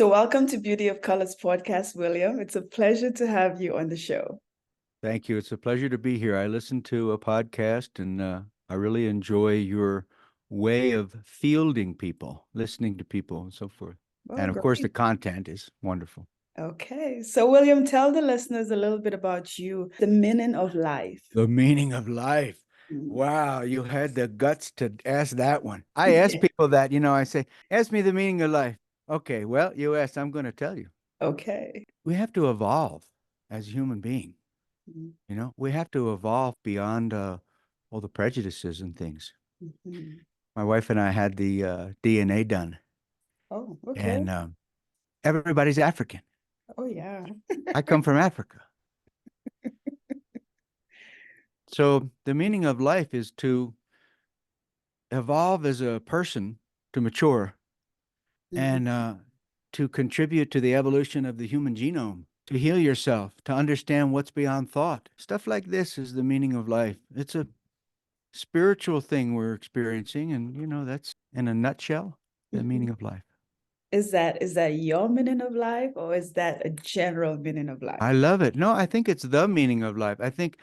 So, welcome to Beauty of Colors podcast, William. It's a pleasure to have you on the show. Thank you. It's a pleasure to be here. I listen to a podcast and I really enjoy your way of fielding people, listening to people, and so forth. Well, And of course, the great. content is wonderful. Okay. So, William, tell the listeners a little bit about you, the meaning of life. The meaning of life. Mm. Wow, you had the guts to ask that one. I ask people that, I say, ask me the meaning of life. Okay, well, you asked, I'm going to tell you. Okay. We have to evolve as a human being. Mhm. We have to evolve beyond all the prejudices and things. Mhm. My wife and I had the DNA done, Oh, okay. and everybody's African. Oh, yeah. I come from Africa. So the meaning of life is to evolve as a person, to mature, Mhm. and to contribute to the evolution of the human genome, to heal yourself, to understand what's beyond thought. Stuff like this is the meaning of life. It's a spiritual thing we're experiencing, and that's in a nutshell the Mhm. meaning of life. Is that your meaning of life, or is that a general meaning of I life? love it. No, I think it's the meaning of life. I think,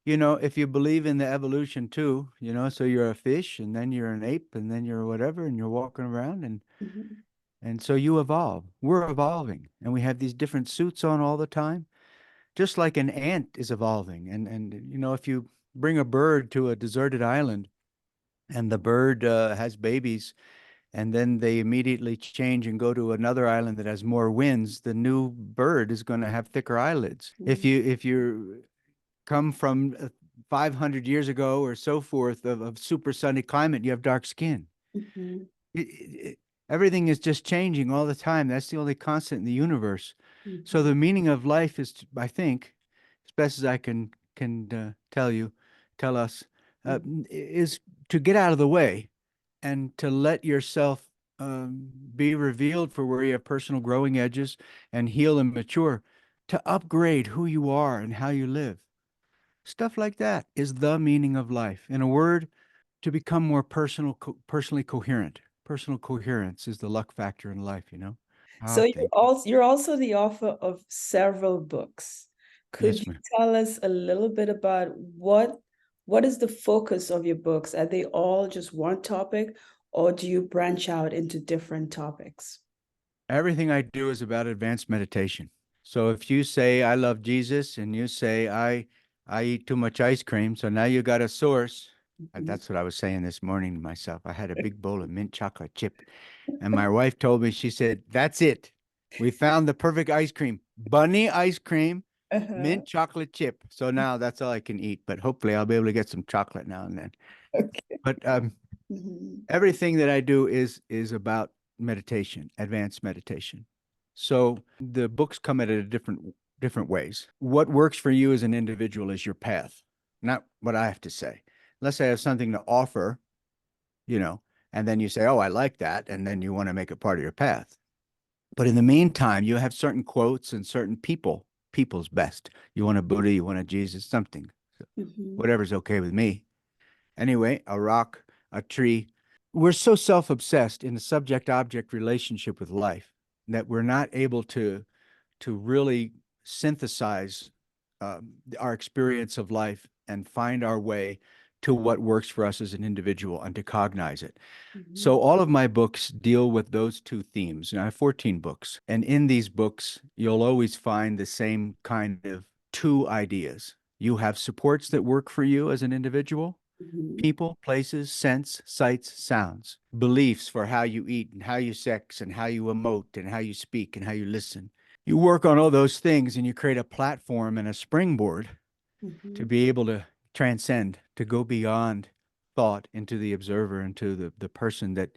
if you believe in the evolution too, so you're a fish and then you're an ape and then you're whatever and you're walking around Mhm. and so you evolve. We're evolving and we have these different suits on all the time, just like an ant is evolving. And if you bring a bird to a deserted island and the bird has babies and then they immediately change and go to another island that has more winds, the new bird is going to have thicker eyelids. If you come from 500 years ago or so forth of supersonic climate, you have dark skin. Mhm. Everything is just changing all the time. That's the only constant in the universe. So Mhm. the meaning of life is, I think, as best as I can tell us, Mhm. is to get out of the way and to let yourself be revealed for where you have personal growing edges and heal and mature, to upgrade who you are and how you live. Stuff like that is the meaning of life. In a word, to become more personally coherent. Personal coherence is the luck factor in life. So Ah, thank you. you're also the author of several books. Could Yes, you ma'am. tell us a little bit about what is the focus of your books? Are they all just one topic, or do you branch out into different topics? Everything I do is about advanced meditation. So if you say I love Jesus and you say I eat too much ice cream, so now you got a source. Mhm. That's what I was saying this morning to myself. I had a big bowl of mint chocolate chip, and my wife told me, she said, "That's it. We found the perfect ice cream. Bunny ice cream, Uh-huh. mint chocolate chip." So now that's all I can eat, but hopefully I'll be able to get some chocolate now and then. Okay. But Mhm. everything that I do is about meditation, advanced meditation. So the books come at it a different ways. What works for you as an individual is your path, not what I have to say. Unless I have something to offer, you know, and then you say, "Oh, I like that," and then you want to make it part of your path. But in the meantime, you have certain quotes and certain people's best. You want a Buddha, you want a Jesus, something. Mhm. Whatever's okay with me. Anyway, a rock, a tree. We're so self-obsessed in the subject-object relationship with life that we're not able to really synthesize our experience of life and find our way to what works for us as an individual and to cognize it. So Mhm. all of my books deal with those two themes. And I have 14 books. And in these books, you'll always find the same kind of two ideas. You have supports that work for you as an individual, Mhm. people, places, scents, sights, sounds, beliefs for how you eat and how you sex and how you emote and how you speak and how you listen. You work on all those things and you create a platform and a springboard to Mhm. be able to transcend, to go beyond thought into the observer, into the person that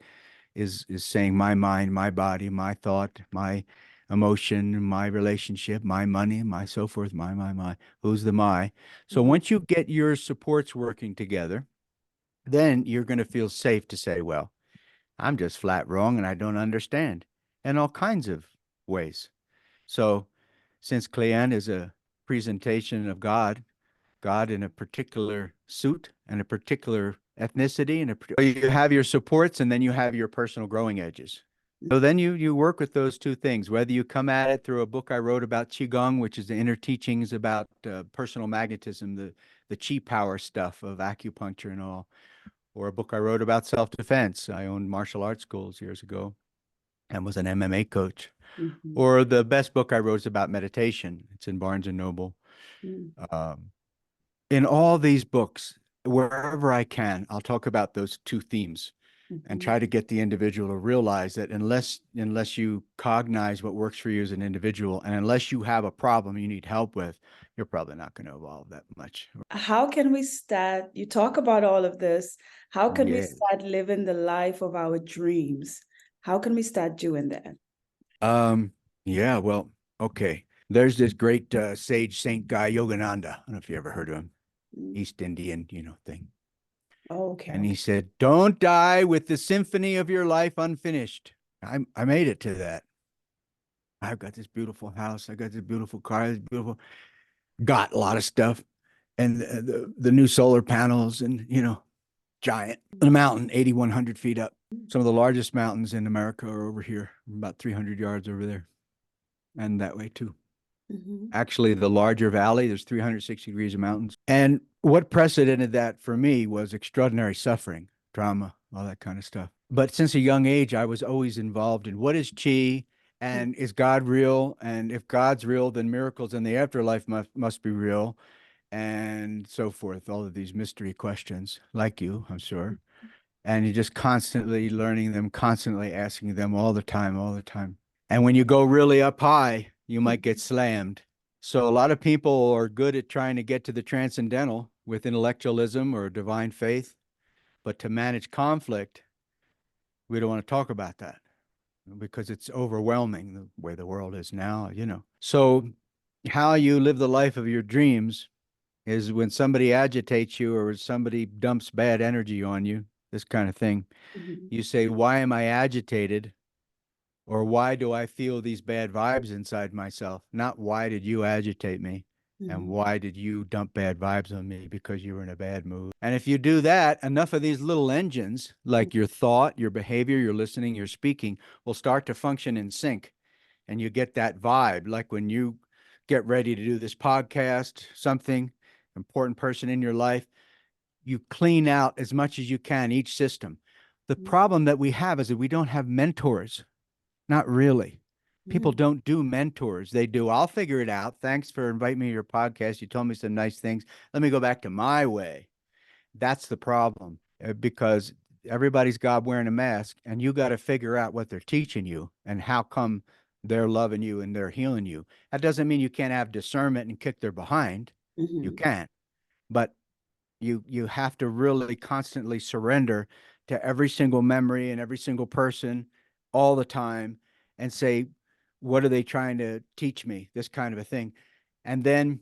is saying my mind, my body, my thought, my emotion, my relationship, my money, my so forth, my, who's the my. So Mhm. once you get your supports working together, then you're going to feel safe to say, well, I'm just flat wrong and I don't understand in all kinds of ways. So since Clean is a presentation of God in a particular suit and a particular ethnicity, and you have your supports and then you have your personal growing edges. So then you work with those two things, whether you come at it through a book I wrote about Qigong, which is the inner teachings about personal magnetism, the chi power stuff of acupuncture and all, or a book I wrote about self-defense. I owned martial arts schools years ago and was an MMA coach. Mhm. Or the best book I wrote is about meditation. It's in Barnes and Noble. Mhm. Um, in all these books, wherever I can, I'll talk about those two themes and Mhm. try to get the individual to realize that unless you cognize what works for you as an individual, and unless you have a problem you need help with, you're probably not going to evolve that much. How can we start? You talk about all of this. How can we Yeah. start living the life of our dreams? How can we start doing that? Yeah, well, okay. There's this great sage saint guy, Yogananda. I don't know if you ever heard of him. Mm. East Indian, thing. Okay. And he said, "Don't die with the symphony of your life unfinished." I made it to that. I've got this beautiful house. I got this beautiful car. This beautiful, got a lot of stuff, and the new solar panels, and giant. The mountain, 8,100 feet up. Some of the largest mountains in America are over here, about 300 yards over there, and that way too. Mhm. Actually, the larger valley, there's 360 degrees of mountains. And what precedented that for me was extraordinary suffering, trauma, all that kind of stuff. But since a young age, I was always involved in what is chi, and is God real? And if God's real, then miracles in the afterlife must be real, and so forth. All of these mystery questions, like you, I'm sure. And you're just constantly learning them, constantly asking them all the time, all the time. And when you go really up high, you might get slammed. So a lot of people are good at trying to get to the transcendental with intellectualism or divine faith, but to manage conflict, we don't want to talk about that because it's overwhelming the way the world is now. So how you live the life of your dreams is when somebody agitates you or somebody dumps bad energy on you, this kind of thing. Mhm. You say, "Why am I agitated?" Or why do I feel these bad vibes inside myself? Not why did you agitate me? And Mhm. why did you dump bad vibes on me because you were in a bad mood? And if you do that, enough of these little engines, like your thought, your behavior, your listening, your speaking, will start to function in sync. And you get that vibe. Like when you get ready to do this podcast, something important person in your life, you clean out as much as you can each system. The problem that we have is that we don't have mentors. Not really. People Mhm. don't do mentors. They do, "I'll figure it out. Thanks for inviting me to your podcast. You told me some nice things. Let me go back to my way." That's the problem because everybody's God wearing a mask, and you got to figure out what they're teaching you and how come they're loving you and they're healing you. That doesn't mean you can't have discernment and kick their behind. You Mhm. can't. But you have to really constantly surrender to every single memory and every single person all the time and say, what are they trying to teach me? This kind of a thing. And then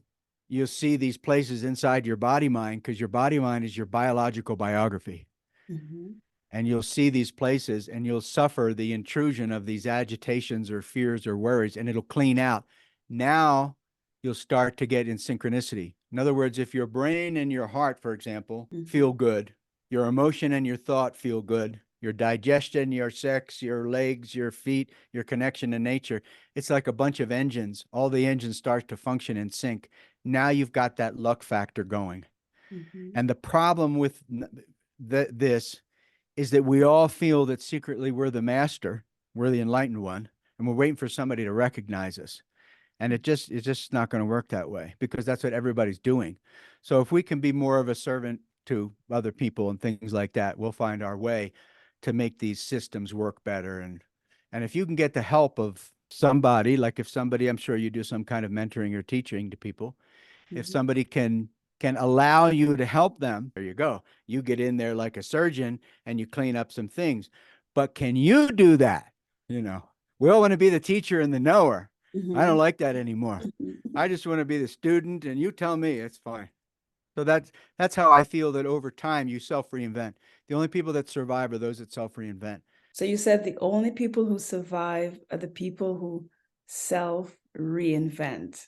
you'll see these places inside your body mind, because your body mind is your biological biography. Mhm. And you'll see these places and you'll suffer the intrusion of these agitations or fears or worries, and it'll clean out. Now you'll start to get in synchronicity. In other words, if your brain and your heart, for example, Mhm. feel good, your emotion and your thought feel good, your digestion, your sex, your legs, your feet, your connection to nature, it's like a bunch of engines. All the engines start to function in sync. Now you've got that luck factor going. Mhm. And the problem with this is that we all feel that secretly we're the master, we're the enlightened one, and we're waiting for somebody to recognize us. And it's just not going to work that way because that's what everybody's doing. So if we can be more of a servant to other people and things like that, we'll find our way to make these systems work better. And if you can get the help of somebody, like if somebody, I'm sure you do some kind of mentoring or teaching to people, if Mhm. somebody can allow you to help them, there you go. You get in there like a surgeon and you clean up some things. But can you do that? You know, we all want to be the teacher and the knower. I don't Mhm. like that anymore. I Mhm. just want to be the student and you tell me it's fine. So that's how I feel that over time you self reinvent. The only people that survive are those that self reinvent. So you said the only people who survive are the people who self reinvent.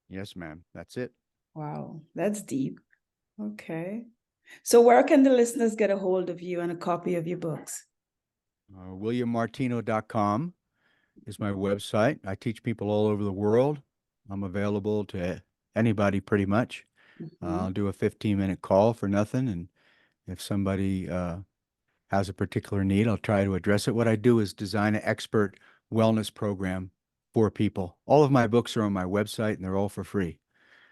Yes, ma'am. That's it. Wow, that's deep. Okay. So where can the listeners get a hold of you and a copy of your books? WilliamMartino.com is my website. I teach people all over the world. I'm available to anybody pretty much. I'll do a 15-minute call for nothing. And if somebody has a particular need, I'll try to address it. What I do is design an expert wellness program for people. All of my books are on my website and they're all for free.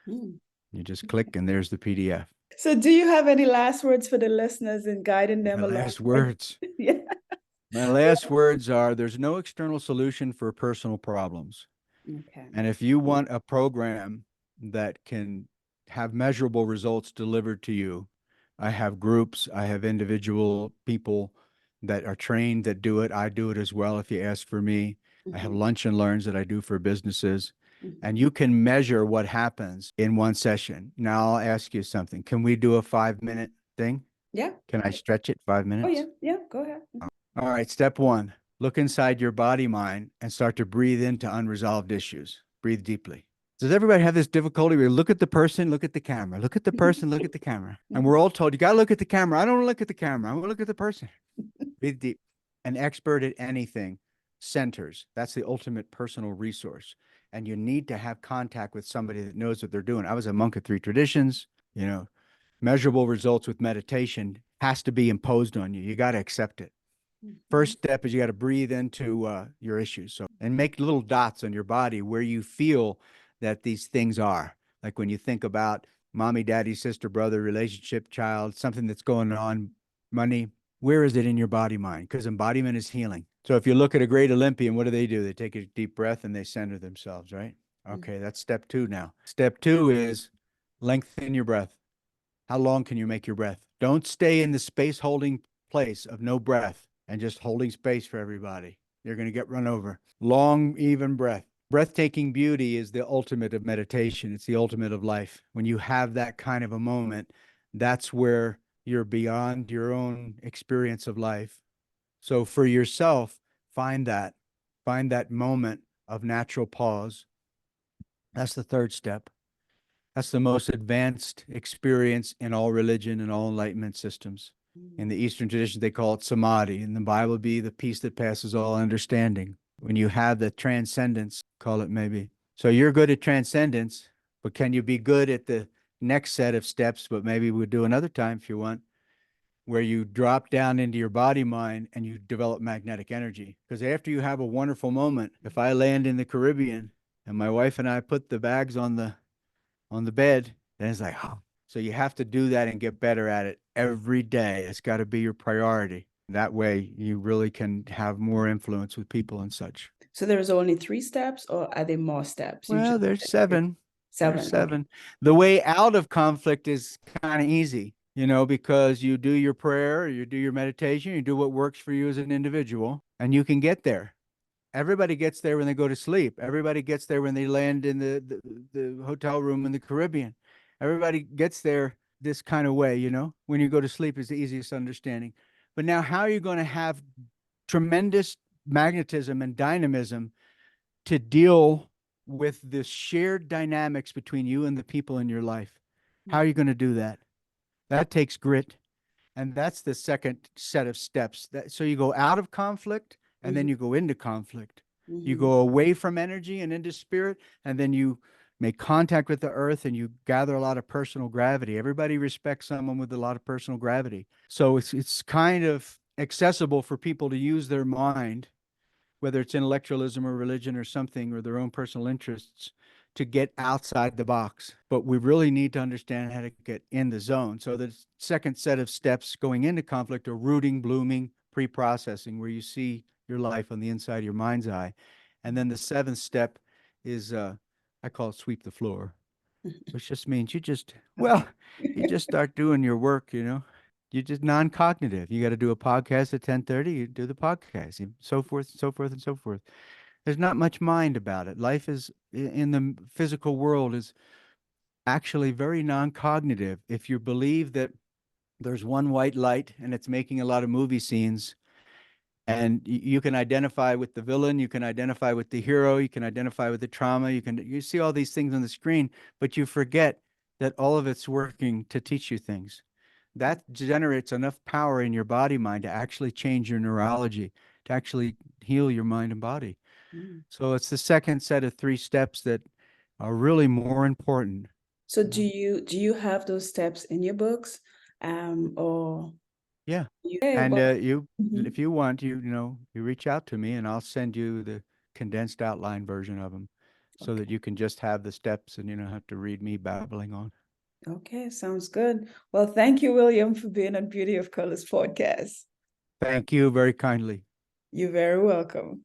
Mm. You just click and there's the PDF. So do you have any last words for the listeners in guiding My them along? last words. Yeah. My last words are there's no external solution for personal problems. Okay. And if you want a program that can have measurable results delivered to you, I have groups, I have individual people that are trained that do it. I do it as well if you ask for me. I have lunch and learns that I do for businesses. And you can measure what happens in one session. Now I'll ask you something. Can we do a 5-minute thing? Yeah. Can I stretch it 5 Oh, minutes? yeah. Yeah. Go ahead. All right, step one, look inside your body mind and start to breathe into unresolved issues. Breathe deeply. Does everybody have this difficulty where you look at the person, look at the camera, look at the person, look at the camera? And we're all told, you got to look at the camera. I don't want to look at the camera. I want to look at the person. Breathe deep. An expert at anything centers. That's the ultimate personal resource. And you need to have contact with somebody that knows what they're doing. I was a monk of three traditions, you know, measurable results with meditation has to be imposed on you. You got to accept it. First step is you got to breathe into your issues. So, and make little dots on your body where you feel that these things are. Like when you think about mommy, daddy, sister, brother, relationship, child, something that's going on, money, where is it in your body mind? Because embodiment is healing. So if you look at a great Olympian, what do? They take a deep breath and they center themselves, right? Okay, that's step two now. Step two is lengthen your breath. How long can you make your breath? Don't stay in the space holding place of no breath and just holding space for everybody. You're going to get run over. Long, even breath. Breathtaking beauty is the ultimate of meditation. It's the ultimate of life. When you have that kind of a moment, that's where you're beyond your own experience of life. So for yourself, find that. Find that moment of natural pause. That's the third step. That's the most advanced experience in all religion and all enlightenment systems. In the Eastern tradition, they call it samadhi. In the Bible, be the peace that passes all understanding. When you have the transcendence, call it maybe. So you're good at transcendence, but can you be good at the next set of steps? But maybe we'll do another time if you want, where you drop down into your body mind and you develop magnetic energy. Because after you have a wonderful moment, if I land in the Caribbean and my wife and I put the bags on the bed, then it's like, oh. So you have to do that and get better at it every day. It's got to be your priority. That way you really can have more influence with people and such. So there's only 3 steps, or are there more steps? You Well, just there's said 7. There's 7. Okay. 7. The way out of conflict is kind of easy, because you do your prayer, you do your meditation, you do what works for you as an individual, and you can get there. Everybody gets there when they go to sleep. Everybody gets there when they land in the hotel room in the Caribbean. Everybody gets there this kind of way, when you go to sleep is the easiest understanding. But now, how are you going to have tremendous magnetism and dynamism to deal with the shared dynamics between you and the people in your life? How are you going to do that? That takes grit. And that's the second set of steps. So you go out of conflict and then you go into conflict. You go away from energy and into spirit, and then you make contact with the earth and you gather a lot of personal gravity. Everybody respects someone with a lot of personal gravity. So it's kind of accessible for people to use their mind, whether it's intellectualism or religion or something, or their own personal interests, to get outside the box. But we really need to understand how to get in the zone. So the second set of steps going into conflict are rooting, blooming, pre-processing, where you see your life on the inside of your mind's eye. And then the seventh step is, I call it sweep the floor, which just means you just start doing your work, You're just non-cognitive. You got to do a podcast at 10:30, you do the podcast, and so forth, so forth, and so forth. There's not much mind about it. Life is in the physical world is actually very non-cognitive. If you believe that there's one white light and it's making a lot of movie scenes, and you can identify with the villain, you can identify with the hero, you can identify with the trauma, you see all these things on the screen, but you forget that all of it's working to teach you things. that generates enough power in your body mind to actually change your neurology, to actually heal your mind and body. Mm. So it's the second set of 3 steps that are really more important. So You know? do you have those steps in your books? Or Yeah. okay, And well, if you want, you reach out to me and I'll send you the condensed outline version of them so that okay. you can just have the steps and you don't have to read me babbling on. Okay, sounds good. Well, thank you, William, for being on Beauty of Colors podcast. Thank you very kindly. You're very welcome.